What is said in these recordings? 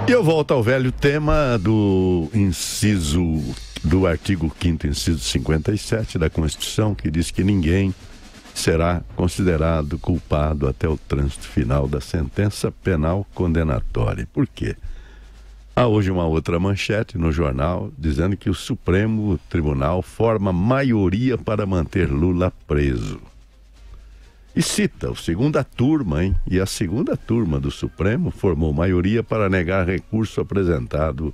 E eu volto ao velho tema do artigo 5º, inciso 57 da Constituição, que diz que ninguém será considerado culpado até o trânsito final da sentença penal condenatória. Por quê? Há hoje uma outra manchete no jornal dizendo que o Supremo Tribunal forma maioria para manter Lula preso. E cita a segunda turma, hein? E a segunda turma do Supremo formou maioria para negar recurso apresentado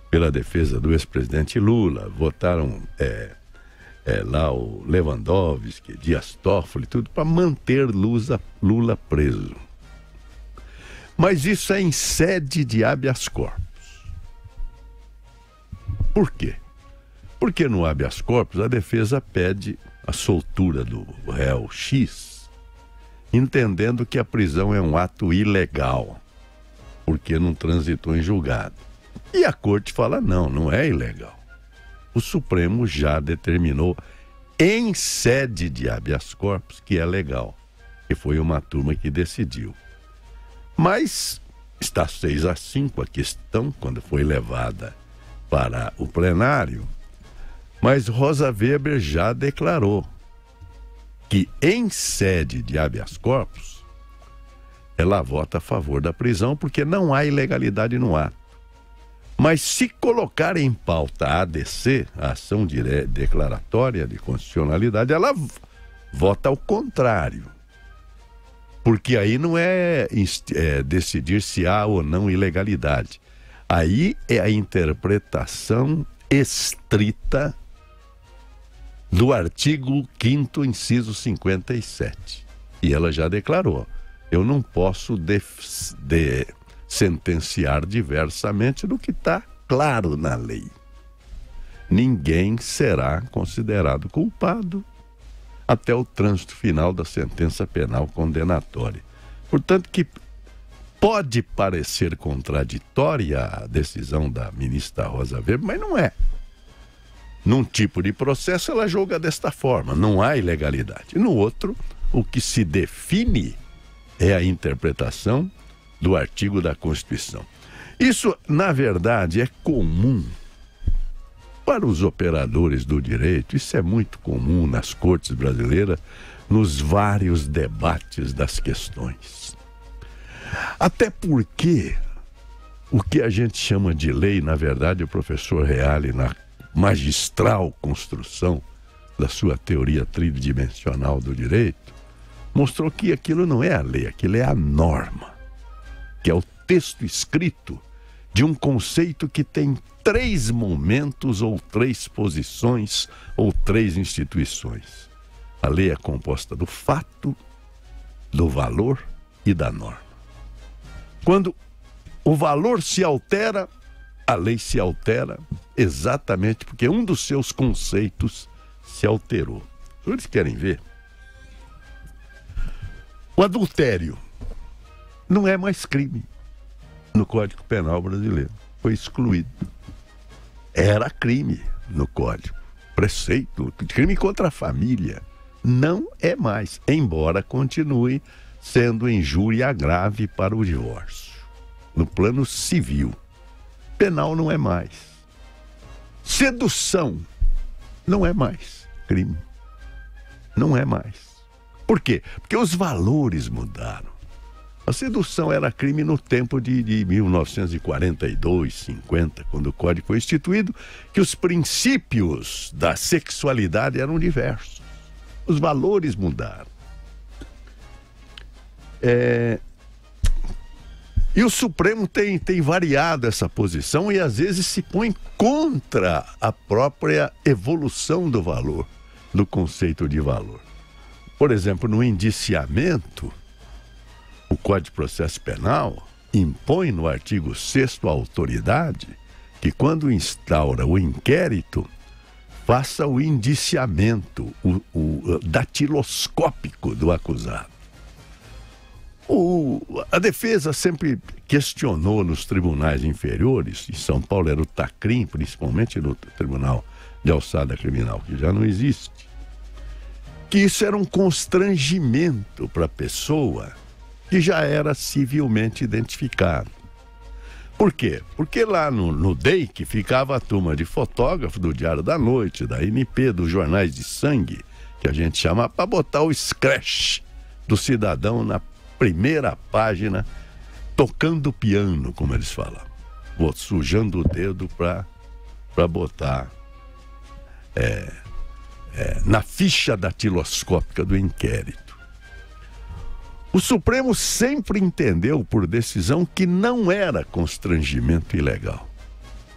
pela defesa do ex-presidente Lula. Votaram lá o Lewandowski, Dias Toffoli, tudo para manter Lula preso. Mas isso é em sede de habeas corpus. Por quê? Porque no habeas corpus a defesa pede a soltura do réu X, entendendo que a prisão é um ato ilegal, porque não transitou em julgado. E a corte fala, não é ilegal. O Supremo já determinou em sede de habeas corpus que é legal, e foi uma turma que decidiu. Mas está 6-5 a questão, quando foi levada para o plenário, mas Rosa Weber já declarou que em sede de habeas corpus ela vota a favor da prisão porque não há ilegalidade no ato. Mas se colocar em pauta a ADC, a ação declaratória de constitucionalidade, ela vota ao contrário. Porque aí não é decidir se há ou não ilegalidade. Aí é a interpretação estrita do artigo 5º, inciso 57. E ela já declarou, eu não posso sentenciar diversamente do que está claro na lei. Ninguém será considerado culpado até o trânsito final da sentença penal condenatória. Portanto, que pode parecer contraditória a decisão da ministra Rosa Weber, mas não é. Num tipo de processo, ela julga desta forma, não há ilegalidade. No outro, o que se define é a interpretação do artigo da Constituição. Isso, na verdade, é comum para os operadores do direito, isso é muito comum nas cortes brasileiras, nos vários debates das questões. Até porque o que a gente chama de lei, na verdade, o professor Reale, na magistral construção da sua teoria tridimensional do direito, mostrou que aquilo não é a lei, aquilo é a norma, que é o texto escrito de um conceito que tem 3 momentos ou 3 posições ou 3 instituições. A lei é composta do fato, do valor e da norma. Quando o valor se altera, a lei se altera exatamente porque um dos seus conceitos se alterou. Os senhores querem ver? O adultério não é mais crime no Código Penal brasileiro. Foi excluído. Era crime no Código. Preceito, crime contra a família. Não é mais, embora continue sendo injúria grave para o divórcio. No plano civil. Penal não é mais. Sedução não é mais crime. Não é mais. Por quê? Porque os valores mudaram. A sedução era crime no tempo de 1942, 50, quando o Código foi instituído, que os princípios da sexualidade eram diversos. Os valores mudaram. E o Supremo tem variado essa posição e às vezes se põe contra a própria evolução do valor, do conceito de valor. Por exemplo, no indiciamento, o Código de Processo Penal impõe no artigo 6º a autoridade que quando instaura o inquérito, faça o indiciamento, o datiloscópico do acusado. A defesa sempre questionou nos tribunais inferiores, em São Paulo era o TACRIM, principalmente no Tribunal de Alçada Criminal, que já não existe, que isso era um constrangimento para a pessoa que já era civilmente identificada. Por quê? Porque lá no DEIC ficava a turma de fotógrafos do Diário da Noite, da NP, dos jornais de sangue, que a gente chama, para botar o scratch do cidadão na primeira página, tocando piano, como eles falavam, sujando o dedo para botar na ficha datiloscópica do inquérito. O Supremo sempre entendeu por decisão que não era constrangimento ilegal,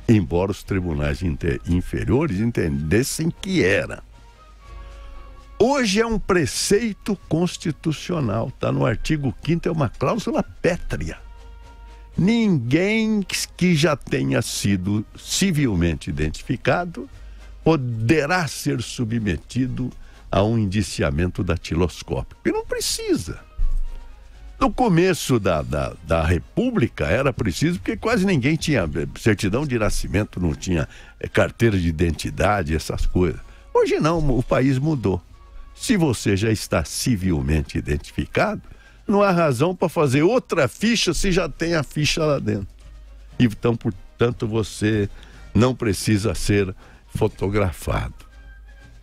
embora os tribunais inferiores entendessem que era. Hoje é um preceito constitucional, está no artigo 5º, é uma cláusula pétrea. Ninguém que já tenha sido civilmente identificado poderá ser submetido a um indiciamento datiloscópico. E não precisa. No começo da República era preciso, porque quase ninguém tinha certidão de nascimento, não tinha carteira de identidade, essas coisas. Hoje não, o país mudou. Se você já está civilmente identificado, não há razão para fazer outra ficha se já tem a ficha lá dentro. Então, portanto, você não precisa ser fotografado.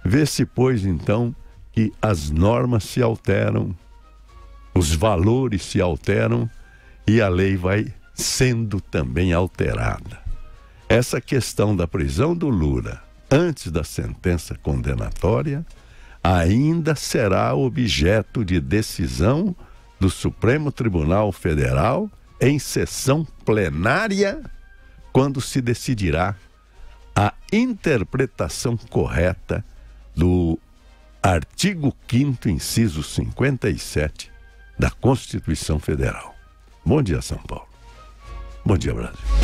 Vê-se, pois, então, que as normas se alteram, os valores se alteram e a lei vai sendo também alterada. Essa questão da prisão do Lula antes da sentença condenatória ainda será objeto de decisão do Supremo Tribunal Federal em sessão plenária, quando se decidirá a interpretação correta do artigo 5º, inciso 57 da Constituição Federal. Bom dia, São Paulo. Bom dia, Brasil.